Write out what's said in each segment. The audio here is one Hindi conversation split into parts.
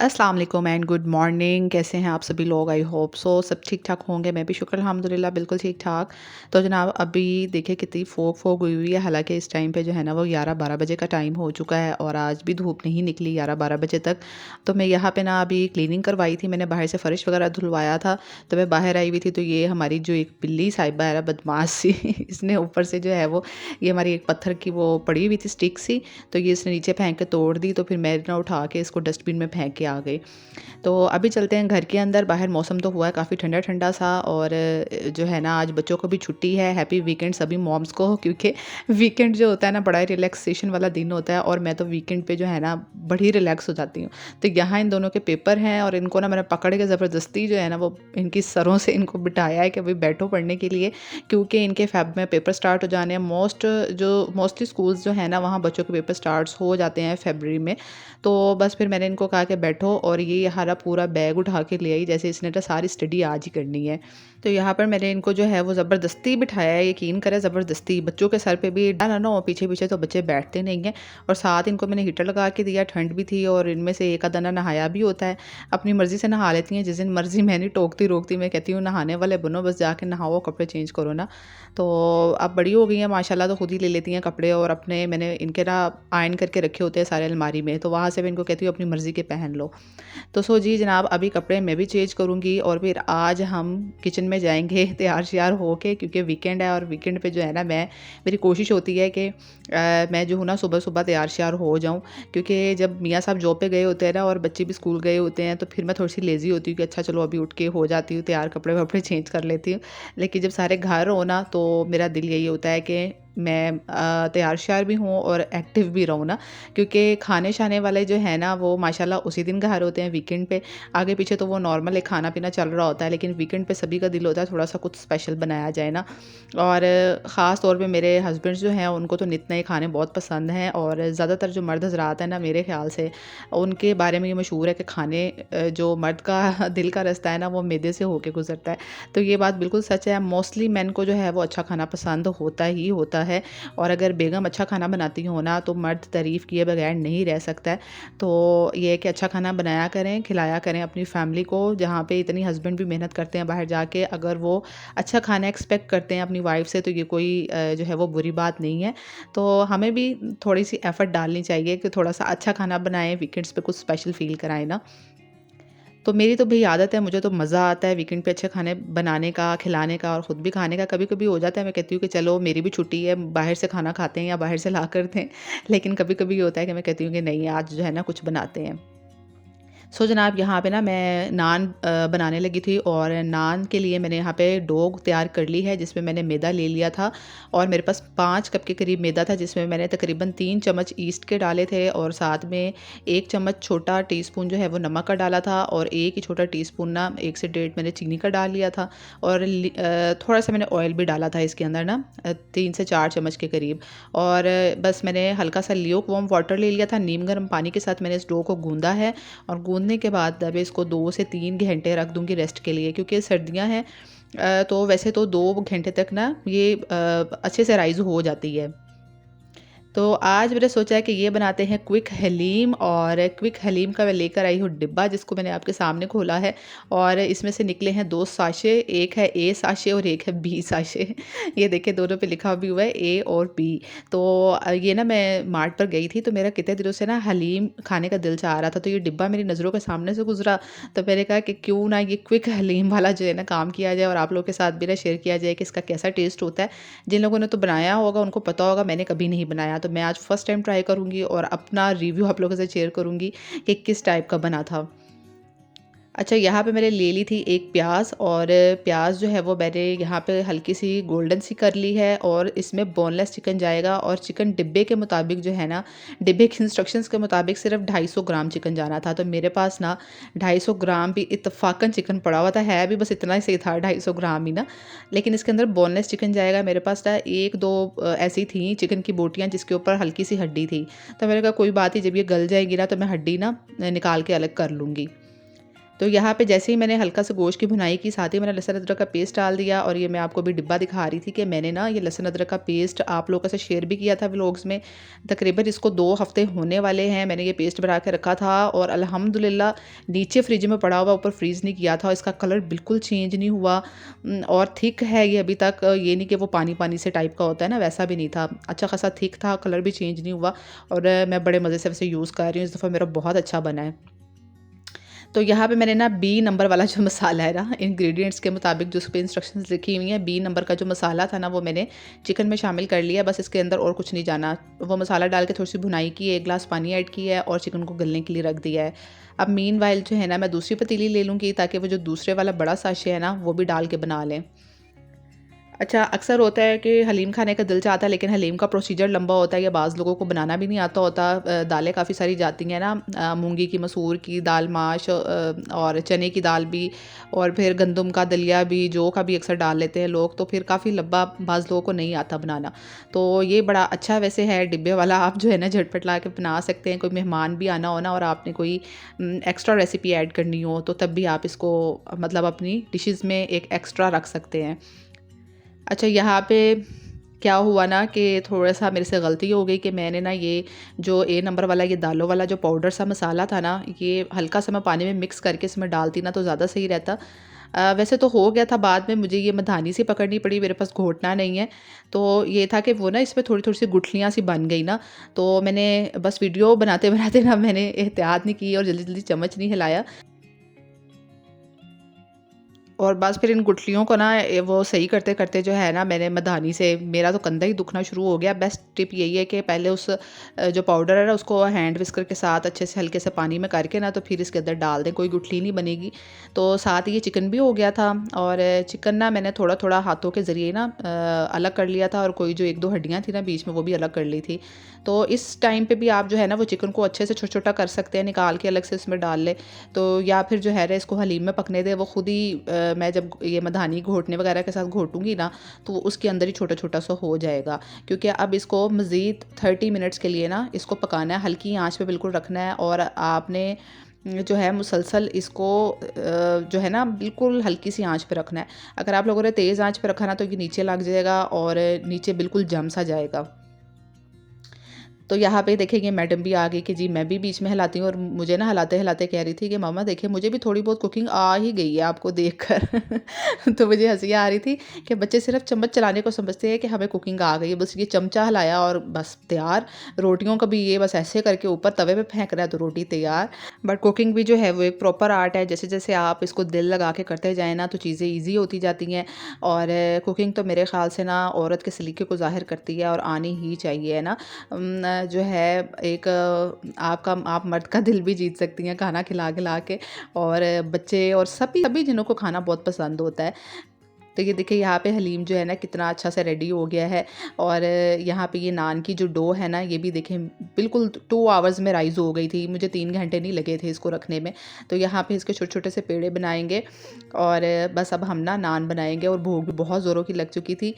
अस्सलाम वालेकुम एंड गुड मॉर्निंग। कैसे हैं आप सभी लोग? आई होप सो सब ठीक ठाक होंगे। मैं भी शुक्र अल्हम्दुलिल्लाह बिल्कुल ठीक ठाक। तो जनाब अभी देखिए कितनी फोग हुई हुई है। हालांकि इस टाइम पे जो है ना वो 11-12 बजे का टाइम हो चुका है और आज भी धूप नहीं निकली 11-12 बजे तक। तो मैं यहाँ पे ना अभी क्लीनिंग करवाई थी, मैंने बाहर से फ़र्श वगैरह धुलवाया था। तो मैं बाहर आई हुई थी तो ये हमारी जो एक बिल्ली साहिबा है ना, बदमाश सी इसने ऊपर से जो है वो ये हमारी एक पत्थर की वो पड़ी हुई थी स्टिक सी, तो ये इसने नीचे फेंक के तोड़ दी। तो फिर मैं ना उठा के इसको डस्टबिन में फेंक के आ गई। तो अभी चलते हैं घर के अंदर। बाहर मौसम तो हुआ है काफ़ी ठंडा ठंडा सा, और जो है ना आज बच्चों को भी छुट्टी है। हैप्पी वीकेंड सभी मॉम्स को, क्योंकि वीकेंड जो होता है ना बड़ा ही रिलैक्सेशन वाला दिन होता है, और मैं तो वीकेंड पे जो है ना बड़ी रिलैक्स हो जाती हूँ। तो यहाँ इन दोनों के पेपर हैं और इनको ना मैंने पकड़ के ज़बरदस्ती जो है ना वो इनकी सरों से इनको बिठाया है कि भाई बैठो पढ़ने के लिए, क्योंकि इनके फेब में पेपर स्टार्ट हो जाने हैं। मोस्टली स्कूल्स जो है ना वहाँ बच्चों के पेपर स्टार्ट हो जाते हैं फरवरी में। तो बस फिर मैंने इनको कहा कि बैठो, और ये हरा पूरा बैग उठा के ले आई जैसे इसने तो सारी स्टडी आज ही करनी है। तो यहाँ पर मैंने इनको जो है वो ज़बरदस्ती बिठाया है। यकीन करें ज़बरदस्ती, बच्चों के सर पे भी डाला ना हो, पीछे पीछे तो बच्चे बैठते नहीं हैं। और साथ इनको मैंने हीटर लगा के दिया, ठंड भी थी और इनमें से एक आधा ना नहाया भी होता है। अपनी मर्ज़ी से नहा लेती हैं, जिस दिन मर्ज़ी मैं नहीं टोकती रोकती, मैं कहती हूँ नहाने वाले बनो, बस जाके नहाओ, कपड़े चेंज करो ना। तो अब बड़ी हो गई हैं माशाल्लाह, तो खुद ही ले लेती हैं कपड़े, और अपने मैंने इनके ना आयरन करके रखे होते हैं सारे अलमारी में, तो वहाँ से मैं इनको कहती हूँ अपनी मर्ज़ी के पहन लो। तो सो जी जनाब अभी कपड़े मैं भी चेंज करूँगी और फिर आज हम किचन में जाएंगे तैयार श्यार हो के, क्योंकि वीकेंड है और वीकेंड पे जो है ना मेरी कोशिश होती है कि मैं जो हूँ ना सुबह सुबह तैयार श्यार हो जाऊँ, क्योंकि जब मियाँ साहब जॉब पे गए होते हैं ना और बच्चे भी स्कूल गए होते हैं तो फिर मैं थोड़ी सी लेज़ी होती हूँ कि अच्छा चलो अभी उठ के हो जाती हूँ तैयार, कपड़े वपड़े चेंज कर लेती हूँ। लेकिन जब सारे घर हो ना तो मेरा दिल यही होता है कि मैं तैयार श्यार भी हूँ और एक्टिव भी रहूँ ना, क्योंकि खाने शाने वाले जो है ना वो माशाल्लाह उसी दिन घर होते हैं वीकेंड पे। आगे पीछे तो वो नॉर्मल एक खाना पीना चल रहा होता है, लेकिन वीकेंड पे सभी का दिल होता है थोड़ा सा कुछ स्पेशल बनाया जाए ना। और ख़ास तौर पे मेरे हस्बैंड जो हैं उनको तो नित नए खाने बहुत पसंद हैं, और ज़्यादातर जो मर्द हज़रात हैं ना मेरे ख़्याल से उनके बारे में ये मशहूर है कि खाने जो मर्द का दिल का रास्ता है ना वो मैदे से होके गुजरता है। तो ये बात बिल्कुल सच है। मोस्टली मेन को जो है वो अच्छा खाना पसंद होता ही होता है, और अगर बेगम अच्छा खाना बनाती हो ना तो मर्द तारीफ़ किए बगैर नहीं रह सकता है। तो ये है कि अच्छा खाना बनाया करें, खिलाया करें अपनी फैमिली को, जहाँ पे इतनी हस्बैंड भी मेहनत करते हैं बाहर जाके, अगर वो अच्छा खाना एक्सपेक्ट करते हैं अपनी वाइफ से तो ये कोई जो है वो बुरी बात नहीं है। तो हमें भी थोड़ी सी एफ़र्ट डालनी चाहिए कि थोड़ा सा अच्छा खाना बनाएं, वीकेंड्स पे कुछ स्पेशल फ़ील कराएं ना। तो मेरी तो भई आदत है, मुझे तो मज़ा आता है वीकेंड पे अच्छे खाने बनाने का, खिलाने का और ख़ुद भी खाने का। कभी-कभी हो जाता है मैं कहती हूँ कि चलो मेरी भी छुट्टी है, बाहर से खाना खाते हैं या बाहर से ला कर दें। लेकिन कभी-कभी ये होता है कि मैं कहती हूँ कि नहीं आज जो है ना कुछ बनाते हैं। सो जनाब यहाँ पे ना मैं नान बनाने लगी थी, और नान के लिए मैंने यहाँ पे डो तैयार कर ली है जिसमें मैंने मैदा ले लिया था, और मेरे पास 5 कप के करीब मैदा था जिसमें मैंने तकरीबन 3 चम्मच ईस्ट के डाले थे, और साथ में 1 चम्मच छोटा टीस्पून जो है वो नमक का डाला था, और 1 ही छोटा टीस्पून ना 1 से डेढ़ मैंने चीनी का डाल लिया था, और थोड़ा सा मैंने ऑयल भी डाला था इसके अंदर ना 3 से 4 चम्मच के करीब। और बस मैंने हल्का सा ल्यूक वार्म वाटर ले लिया था, नीम गर्म पानी के साथ मैंने इस डो को गूंदा है, और गूँधने के बाद अब इसको 2 से 3 घंटे रख दूँगी रेस्ट के लिए, क्योंकि सर्दियाँ हैं। तो वैसे तो 2 घंटे तक ना ये अच्छे से राइज़ हो जाती है। तो आज मैंने सोचा है कि ये बनाते हैं क्विक हलीम, और क्विक हलीम का मैं लेकर आई हूँ डिब्बा जिसको मैंने आपके सामने खोला है, और इसमें से निकले हैं 2 साशे, एक है ए साशे और एक है बी साशे। ये देखिए दोनों पे लिखा भी हुआ है ए और बी। तो ये ना मैं मार्ट पर गई थी तो मेरा कितने दिनों से ना हलीम खाने का दिल चाह रहा था, तो ये डिब्बा मेरी नज़रों के सामने से गुजरा, तो मैंने कहा कि क्यों ना ये क्विक हलीम वाला जो है ना काम किया जाए और आप लोगों के साथ भी ना शेयर किया जाए कि इसका कैसा टेस्ट होता है। जिन लोगों ने तो बनाया होगा उनको पता होगा, मैंने कभी नहीं बनाया, तो मैं आज फर्स्ट टाइम ट्राई करूँगी और अपना रिव्यू आप लोगों से शेयर करूँगी कि किस टाइप का बना था। अच्छा, यहाँ पे मैंने ले ली थी एक प्याज़, और प्याज़ जो है वो मैंने यहाँ पे हल्की सी गोल्डन सी कर ली है, और इसमें बोनलेस चिकन जाएगा, और चिकन डिब्बे के मुताबिक जो है ना, डिब्बे के इंस्ट्रक्शंस के मुताबिक सिर्फ 250 ग्राम चिकन जाना था। तो मेरे पास ना 250 ग्राम भी इत्तफाकन चिकन पड़ा हुआ था, है भी बस इतना ही सही था 250 ग्राम ही ना, लेकिन इसके अंदर बोनलेस चिकन जाएगा। मेरे पास ना एक दो ऐसी थी चिकन की बोटियाँ जिसके ऊपर हल्की सी हड्डी थी, तो मैंने कहा कोई बात नहीं, जब ये गल जाएगी ना तो मैं हड्डी ना निकाल के अलग कर लूँगी। तो यहाँ पे जैसे ही मैंने हल्का सा गोश्त की भुनाई की, साथ ही मैंने लहसुन अदरक का पेस्ट डाल दिया। और ये मैं आपको भी डिब्बा दिखा रही थी कि मैंने ना ये लहसुन अदरक का पेस्ट आप लोगों के साथ शेयर भी किया था व्लॉग्स में। तकरीबन इसको 2 हफ़्ते होने वाले हैं, मैंने ये पेस्ट बना के रखा था और अल्हम्दुलिल्लाह नीचे फ्रिज में पड़ा हुआ, ऊपर फ्रीज़ नहीं किया था। इसका कलर बिल्कुल चेंज नहीं हुआ और थिक है ये अभी तक। ये नहीं कि वो पानी पानी से टाइप का होता है ना, वैसा भी नहीं था। अच्छा खासा थिक था, कलर भी चेंज नहीं हुआ और मैं बड़े मज़े से वैसे यूज़ कर रही हूँ। इस दफ़ा मेरा बहुत अच्छा बना है। तो यहाँ पे मैंने ना बी नंबर वाला जो मसाला है ना, इंग्रेडिएंट्स के मुताबिक जो उस पे इंस्ट्रक्शंस लिखी हुई हैं, बी नंबर का जो मसाला था ना वो मैंने चिकन में शामिल कर लिया। बस इसके अंदर और कुछ नहीं जाना। वो मसाला डाल के थोड़ी सी भुनाई की है, 1 गिलास पानी ऐड किया है और चिकन को गलने के लिए रख दिया है। अब मीनवाइल जो है ना, मैं दूसरी पतीली ले लूँगी ताकि वो जो दूसरे वाला बड़ा साशे है ना वो भी डाल के बना लें। अच्छा, अक्सर होता है कि हलीम खाने का दिल चाहता है, लेकिन हलीम का प्रोसीजर लंबा होता है या बाज़ लोगों को बनाना भी नहीं आता होता। दालें काफ़ी सारी जाती हैं ना, मूंगी की, मसूर की दाल, माश और चने की दाल भी, और फिर गंदम का दलिया भी, जौ का भी अक्सर डाल लेते हैं लोग। तो फिर काफ़ी लंबा बाज़ लोगों को नहीं आता बनाना। तो ये बड़ा अच्छा वैसे है डिब्बे वाला, आप जो है ना झटपट ला के बना सकते हैं। कोई मेहमान भी आना हो ना और आपने कोई एक्स्ट्रा रेसिपी ऐड करनी हो तो तब भी आप इसको मतलब अपनी डिशेज़ में एक एक्स्ट्रा रख सकते हैं। अच्छा, यहाँ पे क्या हुआ ना कि थोड़ा-सा मेरे से गलती हो गई कि मैंने ना ये जो ए नंबर वाला ये दालों वाला जो पाउडर सा मसाला था ना, ये हल्का सा मैं पानी में मिक्स करके इसमें डालती ना तो ज़्यादा सही रहता। वैसे तो हो गया था, बाद में मुझे ये मधानी सी पकड़नी पड़ी, मेरे पास घोटना नहीं है। तो ये था कि वो ना इसमें थोड़ी-थोड़ी सी गुठलियाँ सी बन गई ना, तो मैंने बस वीडियो बनाते-बनाते ना मैंने एहतियात नहीं की और जल्दी-जल्दी चम्मच नहीं हिलाया। और बस फिर इन गुठलियों को ना वो सही करते-करते जो है ना, मैंने मधानी से मेरा तो कंधा ही दुखना शुरू हो गया। बेस्ट टिप यही है कि पहले उस जो पाउडर है ना उसको हैंड विस्कर के साथ अच्छे से हल्के से पानी में करके ना तो फिर इसके अंदर डाल दें, कोई गुठली नहीं बनेगी। तो साथ ही ये चिकन भी हो गया था और चिकन ना मैंने थोड़ा-थोड़ा हाथों के ज़रिए ना अलग कर लिया था और कोई जो 1-2 हड्डियाँ थी ना बीच में वो भी अलग कर ली थी। तो इस टाइम पे भी आप जो है ना वो चिकन को अच्छे से छोटा-छोटा कर सकते हैं, निकाल के अलग से उसमें डाल लें। तो या फिर जो है ना इसको हलीम में पकने दें, वो खुद ही मैं जब ये मधानी घोटने वगैरह के साथ घोटूँगी ना तो उसके अंदर ही छोटा-छोटा सा हो जाएगा। क्योंकि अब इसको मज़ीद 30 मिनट्स के लिए ना इसको पकाना है, हल्की आँच पे बिल्कुल रखना है और आपने जो है मुसलसल इसको जो है ना बिल्कुल हल्की सी आँच पे रखना है। अगर आप लोगों ने तेज़ आँच पे रखा ना तो ये नीचे लग जाएगा और नीचे बिल्कुल जम सा जाएगा। तो यहाँ पे देखिए ये मैडम भी आ गई कि जी मैं भी बीच में हिलाती हूँ और मुझे ना हिलाते-हिलाते कह रही थी कि मामा देखिए मुझे भी थोड़ी बहुत कुकिंग आ ही गई है आपको देखकर। तो मुझे हँसी आ रही थी कि बच्चे सिर्फ़ चम्मच चलाने को समझते हैं कि हमें कुकिंग आ गई है। बस ये चमचा हिलाया और बस तैयार। रोटियों का भी ये बस ऐसे करके ऊपर तवे पे फेंक रहा है तो रोटी तैयार। बट कुकिंग भी जो है वो एक प्रॉपर आर्ट है। जैसे-जैसे आप इसको दिल लगा के करते जाएँ ना तो चीज़ें ईज़ी होती जाती हैं और कुकिंग तो मेरे ख़्याल से ना औरत के सलीके को ज़ाहिर करती है और आनी ही चाहिए, है ना? जो है एक आपका आप मर्द का दिल भी जीत सकती हैं खाना खिला-खिला के और बच्चे और सभी सभी जिन्हों को खाना बहुत पसंद होता है। तो ये देखिए यहाँ पे हलीम जो है ना कितना अच्छा से रेडी हो गया है और यहाँ पे ये नान की जो डो है ना ये भी देखें बिल्कुल 2 आवर्स में राइज़ हो गई थी। मुझे 3 घंटे नहीं लगे थे इसको रखने में। तो यहाँ पे इसके छोटे-छोटे से पेड़े बनाएँगे और बस अब हम ना नान बनाएँगे और भूख भी बहुत ज़ोरों की लग चुकी थी।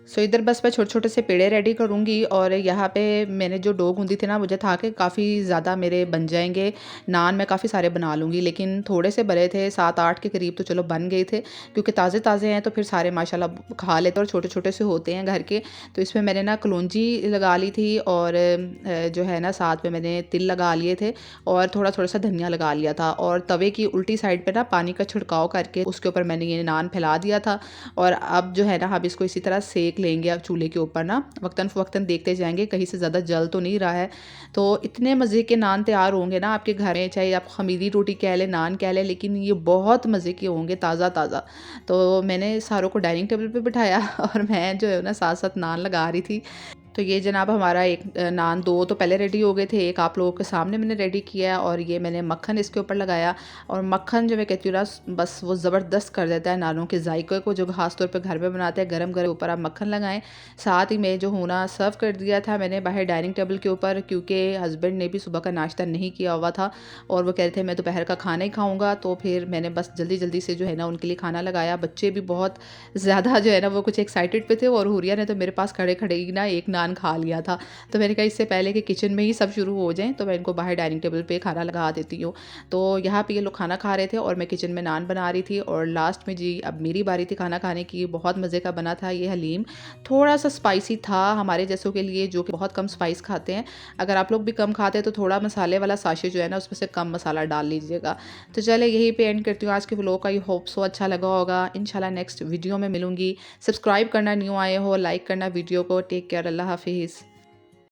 सो इधर बस मैं छोटे-छोटे से पेड़े रेडी करूँगी और यहाँ पे मैंने जो डो गूँदी थी ना मुझे था कि काफ़ी ज़्यादा मेरे बन जाएँगे। नान मैं काफ़ी सारे बना लूँगी लेकिन थोड़े से बने थे 7-8 के करीब तो चलो बन गए थे। क्योंकि ताज़े-ताज़े हैं तो फिर सारे माशाल्लाह खा लेते हैं और छोटे-छोटे से होते हैं घर के। तो इसमें मैंने ना कलौंजी लगा ली थी और जो है ना साथ में मैंने तिल लगा लिए थे और थोड़ा-थोड़ा सा धनिया लगा लिया था और तवे की उल्टी साइड पे ना पानी का छिड़काव करके उसके ऊपर मैंने ये नान फैला दिया था। और अब जो है ना हम इसको इसी तरह सेक लेंगे अब चूल्हे के ऊपर ना वक्तन-फ़वक्तन देखते जाएँगे कहीं से ज़्यादा जल तो नहीं रहा है। तो इतने मज़े के नान तैयार होंगे ना आपके घर में, चाहे आप ख़मीरी रोटी कह लें, नान कह लें, लेकिन ये बहुत मज़े के होंगे ताज़ा-ताज़ा। तो मैंने सारों को डाइनिंग टेबल पे बिठाया और मैं जो है ना साथ-साथ नान लगा रही थी। तो ये जनाब हमारा एक नान 2 तो पहले रेडी हो गए थे, एक आप लोगों के सामने मैंने रेडी किया है और ये मैंने मक्खन इसके ऊपर लगाया और मक्खन जो मैं कहती हूँ ना बस वो ज़बरदस्त कर देता है नानों के जायके को, जो ख़ास तौर पे घर में बनाते हैं गरम-गरम ऊपर आप मक्खन लगाएँ। साथ ही मैं जो हूँ ना सर्व कर दिया था मैंने बाहर डाइनिंग टेबल के ऊपर, क्योंकि हस्बैंड ने भी सुबह का नाश्ता नहीं किया हुआ था और वो कह रहे थे मैं दोपहर का खाना ही खाऊँगा। तो फिर मैंने बस जल्दी-जल्दी से जो है ना उनके लिए खाना लगाया। बच्चे भी बहुत ज़्यादा जो है ना वो कुछ एक्साइटेड पे थे और हुरिया ने तो मेरे पास खड़े-खड़े ही ना एक नान सामान खा लिया था। तो मैंने कहा इससे पहले कि किचन में ही सब शुरू हो जाएँ तो मैं इनको बाहर डाइनिंग टेबल पे खाना लगा देती हूँ। तो यहाँ पे ये लोग खाना खा रहे थे और मैं किचन में नान बना रही थी और लास्ट में जी अब मेरी बारी थी खाना खाने की। बहुत मज़े का बना था ये हलीम, थोड़ा-सा स्पाइसी था हमारे जैसों के लिए जो कि बहुत कम स्पाइस खाते हैं। अगर आप लोग भी कम खाते हैं तो थोड़ा मसाले वाला साशे जो है ना उसमें से कम मसाला डाल लीजिएगा। तो चलिए यहीं पे एंड करती हूँ आज के व्लॉग का। आई होप सो अच्छा लगा होगा। इंशाल्लाह नेक्स्ट वीडियो में मिलूँगी। सब्सक्राइब करना न्यू आए हो, लाइक करना वीडियो को। टेक केयर, अल्लाह हाफ़िज़।